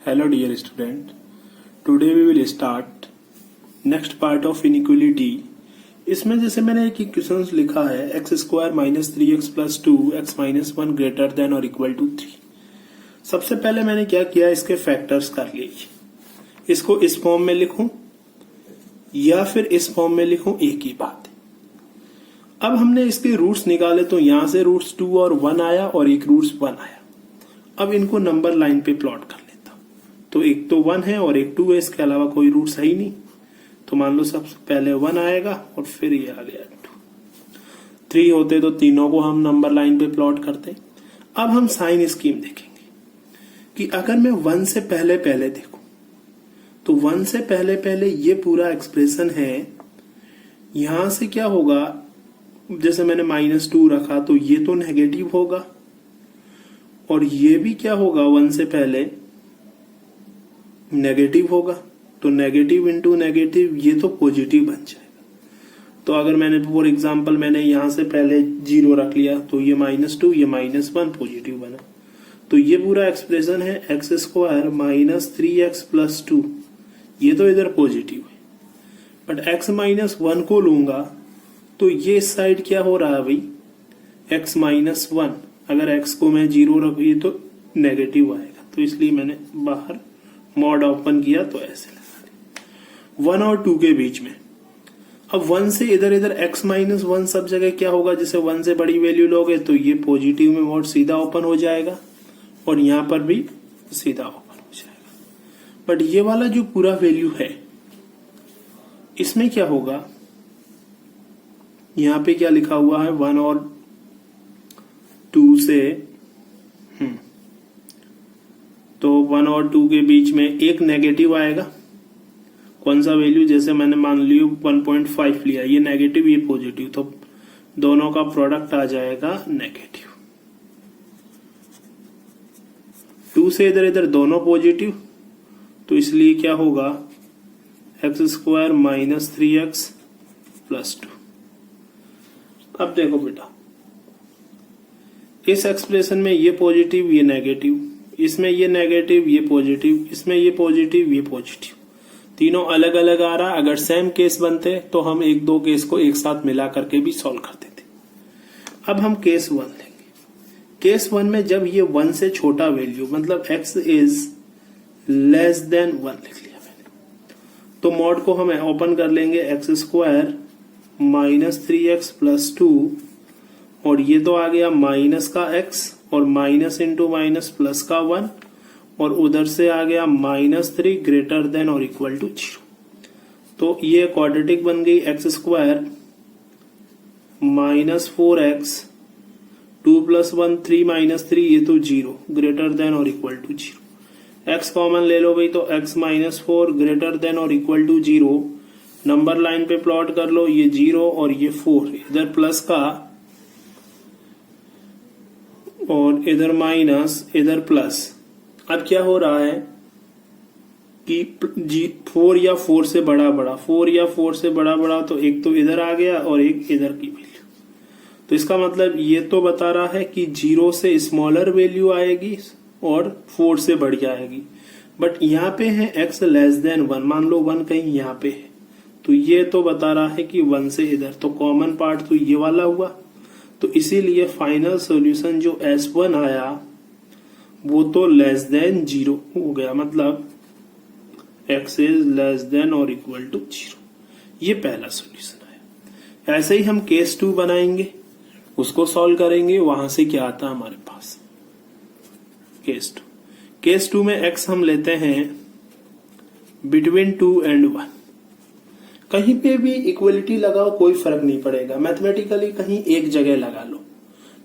Hello dear student, today we will start next part of inequality. इसमें जैसे मैंने एक इक्वेशन लिखा है x square minus 3x plus 2x minus 1 greater than और इक्वल टू 3। सबसे पहले मैंने क्या किया, इसके फैक्टर्स कर लिए। इसको इस फॉर्म में लिखूं या फिर इस फॉर्म में लिखूं, एक ही बात है। अब हमने इसके रूट्स निकाले तो यहां से रूट्स 2 और 1 आया और एक रूट्स 1 आया। अब इनको नंबर लाइन पे प्लॉट कर लेता हूं। तो एक तो 1 है और एक 2 है, इसके अलावा कोई रूट्स है ही नहीं। तो मान लो सबसे पहले 1 आएगा और फिर ये आ गया 2। 3 होते तो तीनों को हम नंबर लाइन पे प्लॉट करते। अब हम साइन स्कीम देखेंगे कि अगर मैं 1 से पहले पहले देखूं तो 1 से पहले पहले ये पूरा एक्सप्रेशन है। यहां से क्या होगा, जैसे मैंने -2 रखा तो ये तो नेगेटिव होगा और ये भी क्या होगा, 1 से पहले नेगेटिव होगा। तो नेगेटिव इंटू नेगेटिव ये तो पॉजिटिव बन जाएगा। तो अगर मैंने फॉर एग्जांपल मैंने यहां से पहले 0 रख लिया तो ये -2 ये -1 पॉजिटिव बना। तो ये पूरा एक्सप्रेशन है x square minus 3x plus 2, ये तो इधर पॉजिटिव है। बट x माइनस 1 को लूंगा तो ये इस साइड क्या हो रहा है भाई, x माइनस 1। अगर x को मैं 0 रखी तो नेगेटिव आएगा, तो इसलिए मैंने बाहर मॉड ओपन किया तो ऐसे लगा दिया 1 और 2 के बीच में। अब 1 से इधर इधर x माइनस 1 सब जगह क्या होगा, जैसे 1 से बड़ी वैल्यू लोगे तो ये पॉजिटिव में मॉड सीधा ओपन हो जाएगा और यहां पर भी सीधा ओपन हो जाएगा। बट ये वाला जो पूरा वैल्यू है इसमें क्या होगा, यहां पे क्या लिखा हुआ है 1 और 2 से तो 1 और 2 के बीच में एक नेगेटिव आएगा। कौन सा वैल्यू, जैसे मैंने मान लियो 1.5 लिया, ये नेगेटिव ये पॉजिटिव, तो दोनों का प्रोडक्ट आ जाएगा नेगेटिव। 2 से इधर इधर दोनों पॉजिटिव, तो इसलिए क्या होगा x square minus 3x plus 2। अब देखो बेटा, इस एक्सप्रेशन में ये पॉजिटिव ये नेगेटिव, इसमें ये नेगेटिव ये पॉजिटिव, इसमें ये पॉजिटिव ये पॉजिटिव, तीनों अलग अलग आ रहा। अगर सेम केस बनते तो हम एक दो केस को एक साथ मिला करके भी सॉल्व करते थे। अब हम केस 1 लेंगे। केस 1 में जब ये 1 से छोटा वैल्यू, मतलब x इज लेस देन 1 लिख लिया मैंने, तो मॉड को हम ओपन कर लेंगे x square minus 3x plus 2 और ये तो आ गया माइनस का x और माइनस इंटू माइनस प्लस का 1 और उधर से आ गया -3 ग्रेटर देन और इक्वल टू 0। तो ये क्वाड्रेटिक बन गई x square minus 4x 2 plus 1 3 minus 3 ये तो 0 ग्रेटर देन और इक्वल टू 0। x कॉमन ले लो भाई, तो x माइनस 4 ग्रेटर देन और इक्वल टू 0। नंबर लाइन पे प्लॉट कर लो, ये 0 और ये 4, इधर प्लस का और इधर माइनस इधर प्लस। अब क्या हो रहा है कि 4 या 4 से बड़ा बड़ा, 4 या 4 से बड़ा बड़ा, तो एक तो इधर आ गया और एक इधर की वैल्यू। तो इसका मतलब ये तो बता रहा है कि 0 से स्मॉलर वैल्यू आएगी और 4 से बड़ी आएगी। बट यहाँ पे है x लेस देन 1, मान लो 1 कहीं यहाँ पे है, तो ये तो बता रहा है कि 1 से इधर, तो कॉमन पार्ट तो ये वाला हुआ। तो इसीलिए फाइनल सॉल्यूशन जो S1 आया वो तो लेस देन 0 हो गया, मतलब x इज लेस देन और इक्वल टू 0। ये पहला सॉल्यूशन आया। ऐसे ही हम केस 2 बनाएंगे, उसको सॉल्व करेंगे। वहां से क्या आता है हमारे पास, केस 2 में x हम लेते हैं बिटवीन 2 एंड 1। कहीं पे भी इक्वलिटी लगाओ कोई फर्क नहीं पड़ेगा, मैथमेटिकली कहीं एक जगह लगा लो।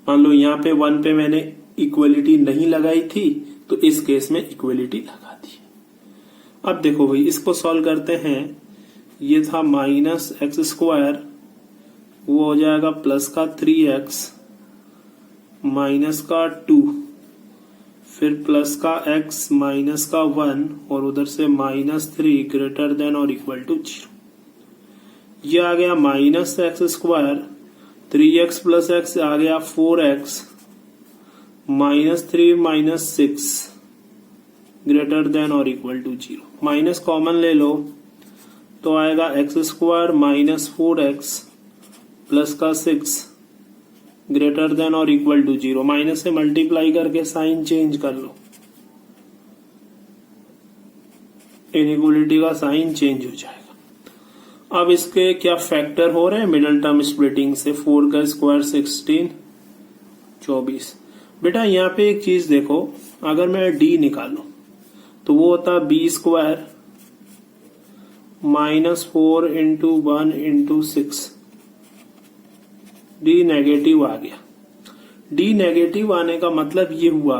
मान लो यहाँ पे 1 पे मैंने इक्वलिटी नहीं लगाई थी तो इस केस में इक्वलिटी लगा दी। अब देखो भाई, इसको सॉल्व करते हैं। ये था माइनस एक्स स्क्वायर, वो हो जाएगा प्लस का 3x माइनस का 2, फिर प्लस का x माइनस का 1 और उधर से -3 ग्रेटर देन और इक्वल टू 0। ये आ गया minus x square, 3x plus x आ गया 4x -3 -6 ग्रेटर देन और इक्वल टू 0। माइनस कॉमन ले लो तो आएगा x square minus 4x plus का 6 ग्रेटर देन और इक्वल टू 0। माइनस से मल्टीप्लाई करके साइन चेंज कर लो, इनइक्वलिटी का साइन चेंज हो जाएगा। अब इसके क्या फैक्टर हो रहे हैं मिडिल टर्म स्प्लिटिंग से, 4 का स्क्वायर 16 24। बेटा यहाँ पे एक चीज देखो, अगर मैं डी निकालू तो वो होता B square -4 into 1 into 6। D negative आ गया। डी नेगेटिव आने का मतलब ये हुआ,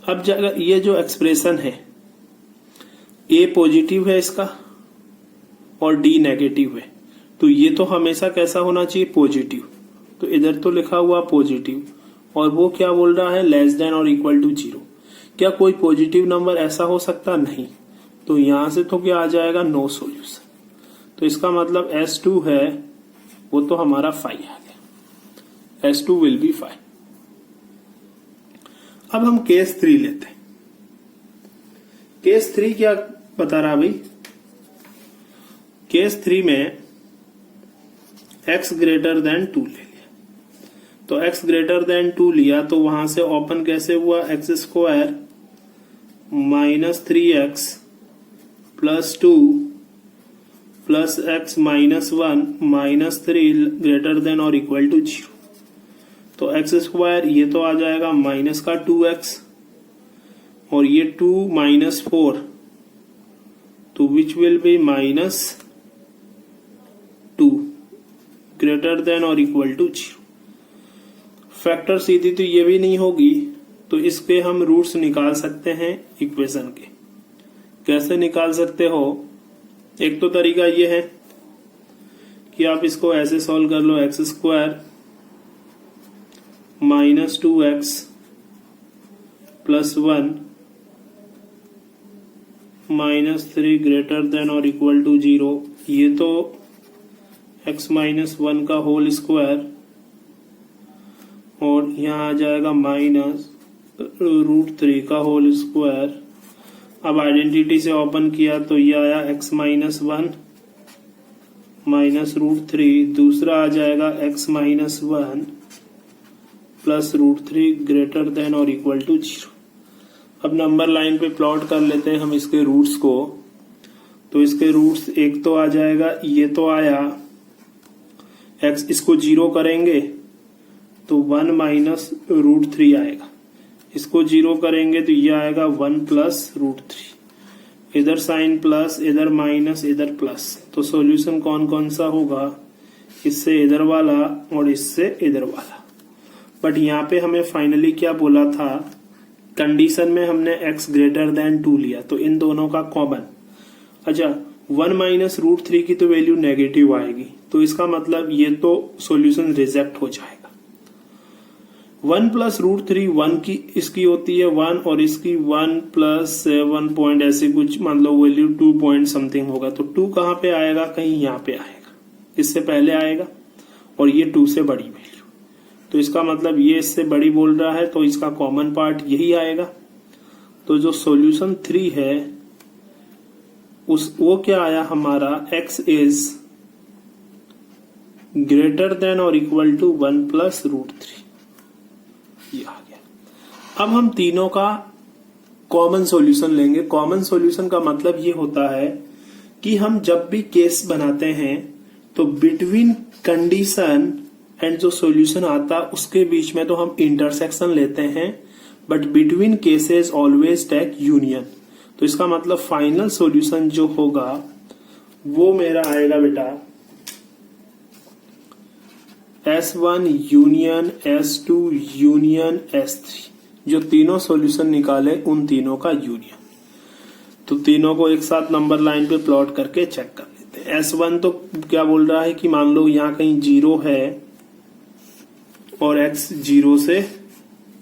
अब ये जो एक्सप्रेशन है ए पॉजिटिव है इसका और डी नेगेटिव है, तो ये तो हमेशा कैसा होना चाहिए, पॉजिटिव। तो इधर तो लिखा हुआ पॉजिटिव और वो क्या बोल रहा है, लेस देन और इक्वल टू 0। क्या कोई पॉजिटिव नंबर ऐसा हो सकता, नहीं। तो यहां से तो क्या आ जाएगा, नो सॉल्यूशन। तो इसका मतलब S2 है वो तो हमारा 5 आ गया। S2 will be 5। अब हम केस 3 लेते हैं। केस 3 क्या बता रहा भाई, केस 3 में x ग्रेटर देन 2 ले लिया। तो x ग्रेटर देन 2 लिया तो वहां से ओपन कैसे हुआ, x square minus 3x plus 2 plus x minus 1 minus 3 greater than और इक्वल टू 0। तो एक्स स्क्वायर ये तो आ जाएगा माइनस का 2x और ये 2 माइनस 4, तो which will be minus 2 greater than और इक्वल टू 0। फैक्टर सीधी तो ये भी नहीं होगी, तो इसके हम रूट्स निकाल सकते हैं इक्वेशन के। कैसे निकाल सकते हो, एक तो तरीका ये है कि आप इसको ऐसे सॉल्व कर लो, x square minus 2x plus 1 minus 3 greater than और इक्वल टू 0। ये तो x माइनस 1 का होल स्क्वायर और यहाँ आ जाएगा माइनस √3 का होल स्क्वायर। अब आइडेंटिटी से ओपन किया तो ये आया x माइनस 1 माइनस √3, दूसरा आ जाएगा x minus 1 plus √3 greater than और इक्वल टू 0। अब नंबर लाइन पे प्लॉट कर लेते हैं हम इसके रूट्स को। तो इसके रूट्स एक तो आ जाएगा, ये तो आया x, इसको 0 करेंगे तो 1 माइनस √3 आएगा। इसको 0 करेंगे तो ये आएगा 1 प्लस √3। इधर साइन प्लस, इधर माइनस, इधर प्लस। तो सॉल्यूशन कौन कौन सा होगा, इससे इधर वाला और इससे इधर वाला। बट यहाँ पे हमें फाइनली क्या बोला था, कंडीशन में हमने x ग्रेटर देन 2 लिया तो इन दोनों का कॉमन। अच्छा, 1 माइनस √3 की तो वैल्यू नेगेटिव आएगी, तो इसका मतलब ये तो सॉल्यूशन रिजेक्ट हो जाएगा। 1 प्लस √3 1 की इसकी होती है 1 और इसकी 1 प्लस 1 पॉइंट ऐसे कुछ मान लो वैल्यू 2 पॉइंट समथिंग होगा। तो 2 कहाँ पे आएगा, कहीं यहाँ पे आएगा, इससे पहले आएगा और ये 2 से बड़ी वैल्यू। तो इसका मतलब ये इससे बड़ी बोल रहा है तो इसका कॉमन पार्ट यही आएगा। तो जो सॉल्यूशन 3 है वो क्या आया हमारा, x इज ग्रेटर देन और इक्वल टू 1 प्लस √3, ये आ गया। अब हम तीनों का कॉमन सॉल्यूशन लेंगे। कॉमन सॉल्यूशन का मतलब ये होता है कि हम जब भी केस बनाते हैं तो बिटवीन कंडीशन एंड जो सॉल्यूशन आता है उसके बीच में तो हम इंटरसेक्शन लेते हैं, but between cases always take union. तो इसका मतलब फाइनल सॉल्यूशन जो होगा वो मेरा आएगा बेटा S1 union S2 union S3। जो तीनों सॉल्यूशन निकाले उन तीनों का यूनियन। तो तीनों को एक साथ नंबर लाइन पे प्लॉट करके चेक कर लेते हैं। S1 तो क्या बोल रहा है कि मान लो यहाँ कहीं 0 है और x 0 से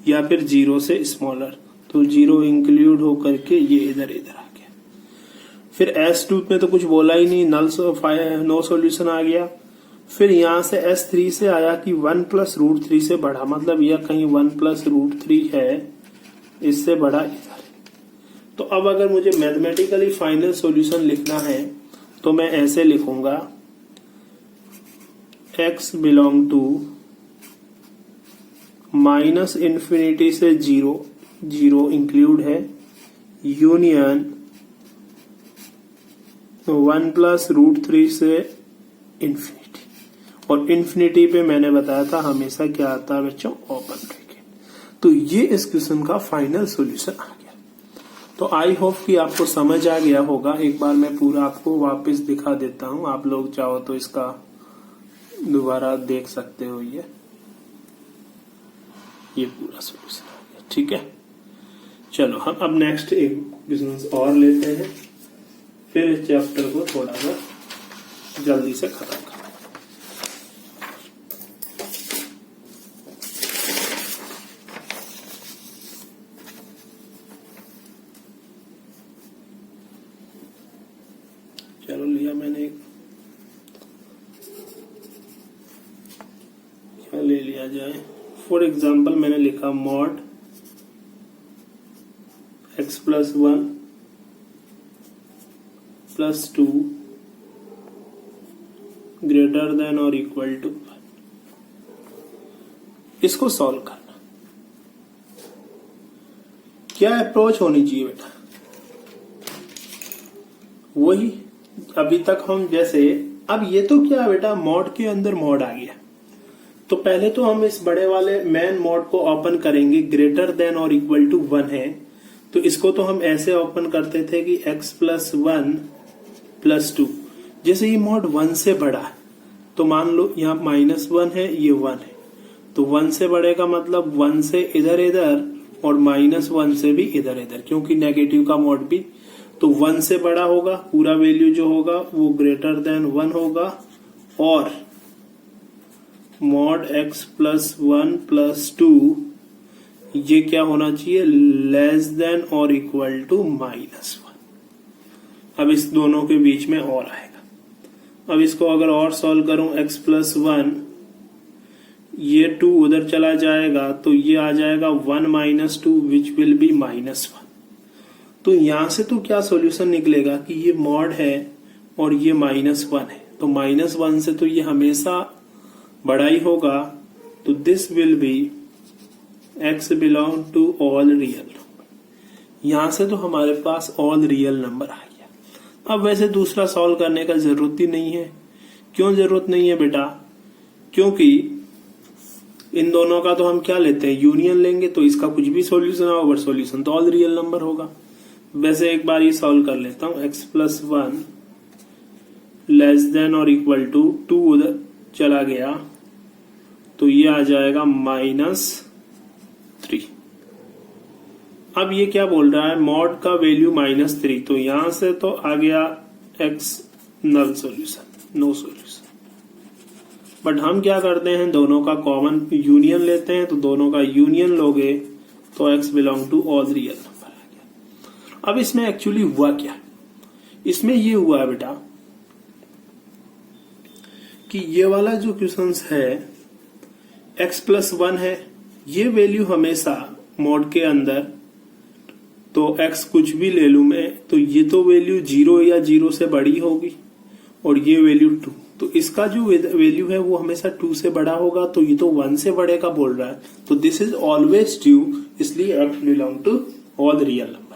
या फिर 0 से स्मॉलर, तो 0 इंक्लूड होकर के ये इधर इधर आ गया। फिर S2 में तो कुछ बोला ही नहीं, नो सॉल्यूशन आ गया। फिर यहां से S3 से आया कि 1 प्लस √3 से बड़ा, मतलब यह कहीं 1 प्लस √3 है, इससे बड़ा इधर। तो अब अगर मुझे मैथमेटिकली फाइनल सॉल्यूशन लिखना है तो मैं ऐसे लिखूंगा, x belong to minus infinity से जीरो, जीरो इंक्लूड है, यूनियन 1 प्लस √3 से इन्फिनिटी, और इन्फिनिटी पे मैंने बताया था हमेशा क्या आता है बच्चों, ओपन ब्रैकेट। तो ये इस क्वेश्चन का फाइनल सॉल्यूशन आ गया। तो आई होप कि आपको समझ आ गया होगा। एक बार मैं पूरा आपको वापस दिखा देता हूं, आप लोग चाहो तो इसका दोबारा देख सकते हो। ये पूरा सॉल्यूशन आ गया, ठीक है। चलो हम अब नेक्स्ट एक क्वेश्चन और लेते हैं, फिर इस चैप्टर को थोड़ा सा जल्दी से खत्म करें। चलो लिया मैंने, क्या ले लिया जाए। फॉर एग्जाम्पल मैंने लिखा mod x plus 1 plus 2 greater than और इक्वल टू 1। इसको सॉल्व करना, क्या अप्रोच होनी चाहिए बेटा, वही अभी तक हम जैसे, अब ये तो क्या बेटा, मॉड के अंदर मॉड आ गया। तो पहले तो हम इस बड़े वाले मेन मॉड को ओपन करेंगे, ग्रेटर देन और इक्वल टू 1 है, तो इसको तो हम ऐसे ओपन करते थे कि x प्लस 1 प्लस 2। जैसे ये मॉड 1 से बड़ा है तो मान लो यहाँ -1 है, ये 1 है, तो 1 से बड़े का मतलब 1 से इधर इधर और -1 से भी इधर इधर, क्योंकि नेगेटिव का मॉड भी तो 1 से बड़ा होगा, पूरा वैल्यू जो होगा वो ग्रेटर देन 1 होगा, और मॉड x प्लस 1 प्लस 2 ये क्या होना चाहिए, लेस देन और इक्वल टू -1। अब इस दोनों के बीच में और आएगा। अब इसको अगर और सॉल्व करूं, x प्लस 1, ये 2 उधर चला जाएगा तो ये आ जाएगा 1 माइनस 2 विच विल बी -1। तो यहां से तो क्या सॉल्यूशन निकलेगा कि ये मॉड है और ये -1 है, तो -1 से तो ये हमेशा बड़ा ही होगा, तो this will be x belong to all real number. यहां से तो हमारे पास ऑल रियल नंबर आ गया। अब वैसे दूसरा सॉल्व करने का जरूरत ही नहीं है। क्यों जरूरत नहीं है बेटा, क्योंकि इन दोनों का तो हम क्या लेते हैं, यूनियन लेंगे, तो इसका कुछ भी सॉल्यूशन होगा बट सॉल्यूशन तो ऑल रियल नंबर होगा। वैसे एक बार ये सॉल्व कर लेता हूं, x प्लस 1 लेस देन और इक्वल टू 2 उधर चला गया तो ये आ जाएगा -3। अब ये क्या बोल रहा है, मॉड का वैल्यू -3, तो यहां से तो आ गया x null solution, no solution. But हम क्या करते हैं, दोनों का कॉमन यूनियन लेते हैं, तो दोनों का यूनियन लोगे तो x belong to all real number आ गया। अब इसमें एक्चुअली हुआ क्या, इसमें ये हुआ बेटा कि ये वाला जो क्वेश्चन है x प्लस 1 है, ये वैल्यू हमेशा मॉड के अंदर, तो x कुछ भी ले लू मैं, तो ये तो वैल्यू 0 या 0 से बड़ी होगी, और ये वैल्यू 2, तो इसका जो वैल्यू है वो हमेशा 2 से बड़ा होगा, तो ये तो 1 से बड़े का बोल रहा है, तो दिस इज ऑलवेज ट्रू, इसलिए x belong to all real number.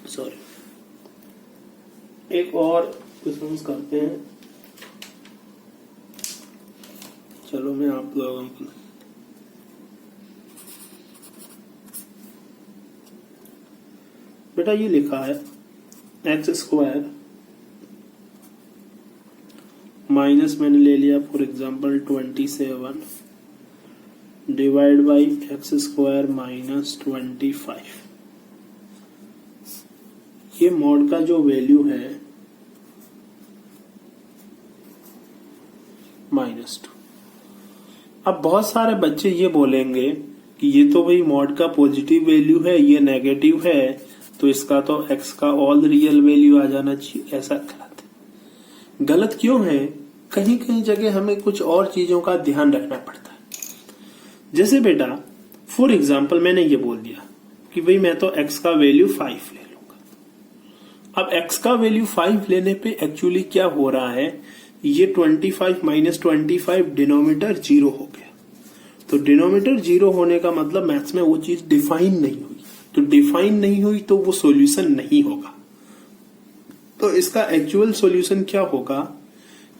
Sorry, एक और क्वेश्चन करते हैं। चलो मैं आप लोगों को बेटा ये लिखा है x स्क्वायर माइनस मैंने ले लिया for example 27 divide by x square -25। ये मॉड का जो वैल्यू है -2। अब बहुत सारे बच्चे ये बोलेंगे कि ये तो भाई मॉड का पॉजिटिव वैल्यू है, ये नेगेटिव है, तो इसका तो x का ऑल रियल वैल्यू आ जाना चाहिए। ऐसा गलत है। गलत क्यों है, कहीं कहीं जगह हमें कुछ और चीजों का ध्यान रखना पड़ता है। जैसे बेटा फॉर एग्जाम्पल मैंने ये बोल दिया कि भाई मैं तो x का वैल्यू 5 ले लूंगा। अब x का वैल्यू 5 लेने पे एक्चुअली क्या हो रहा है, ये 25 माइनस 25 डिनोमिनेटर 0 हो गया। तो डिनोमिनेटर 0 होने का मतलब मैथ्स में वो चीज डिफाइन नहीं हुई, तो डिफाइन नहीं हुई तो वो सॉल्यूशन नहीं होगा। तो इसका एक्चुअल सॉल्यूशन क्या होगा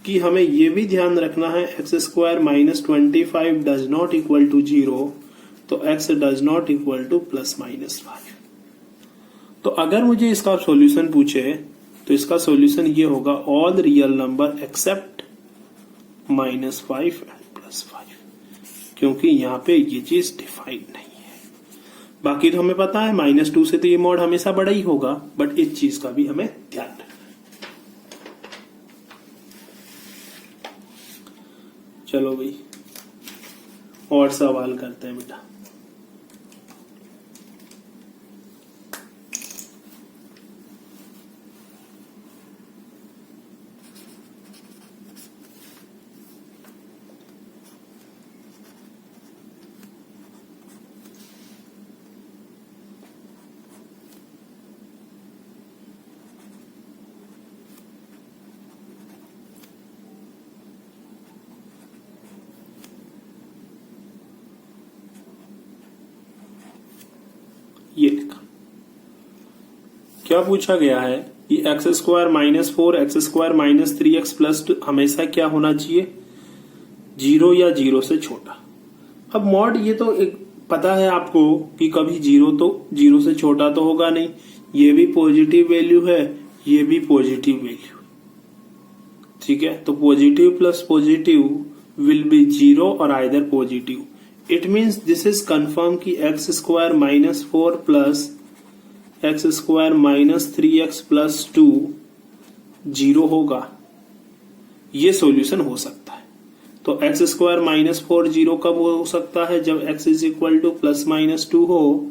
कि हमें ये भी ध्यान रखना है x square minus 25 does not equal to 0, तो x does not equal to plus minus 5। तो अगर मुझे इसका सॉल्यूशन पूछे तो इसका सॉल्यूशन ये होगा all real number except -5 and +5, क्योंकि यहाँ पे ये चीज डिफाइंड नहीं है। बाकी तो हमें पता है -2 से तो ये मॉड हमेशा बड़ा ही होगा, बट इस चीज का भी हमें ध्यान रखना है। चलो भाई और सवाल करते हैं बेटा। ये लिखा, क्या पूछा गया है कि x square minus 4 x square minus 3x plus 2 हमेशा क्या होना चाहिए, 0 या 0 से छोटा। अब मॉड ये तो एक पता है आपको कि कभी 0 से छोटा तो होगा नहीं, ये भी पॉजिटिव वैल्यू है, ये भी पॉजिटिव वैल्यू, ठीक है। तो positive plus positive will be 0 और either positive. It means this is confirm कि x square minus 4 plus x square minus 3x plus 2 0 होगा। ये सॉल्यूशन हो सकता है। तो एक्स स्क्वायर माइनस 4 0 कब हो सकता है, जब x is equal to plus minus 2 हो।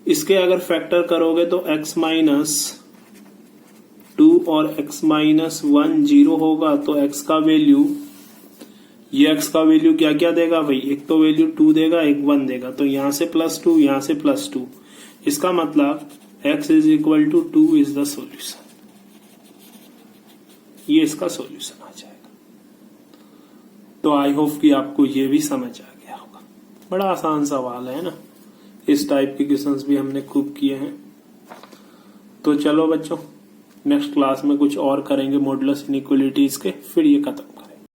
इसके अगर फैक्टर करोगे तो x माइनस 2 और x माइनस 1 0 होगा। तो x का वैल्यू, ये x का वैल्यू क्या क्या देगा भाई, एक तो वैल्यू 2 देगा, एक 1 देगा। तो यहां से +2, यहां से +2, इसका मतलब x is equal to 2 is the solution. ये इसका सॉल्यूशन आ जाएगा। तो आई होप कि आपको ये भी समझ आ गया होगा। बड़ा आसान सवाल है ना, इस टाइप के क्वेश्चंस भी हमने खूब किए हैं। तो चलो बच्चों, नेक्स्ट क्लास में कुछ और करेंगे मॉडुलस इनइक्वालिटीज के, फिर ये खत्म।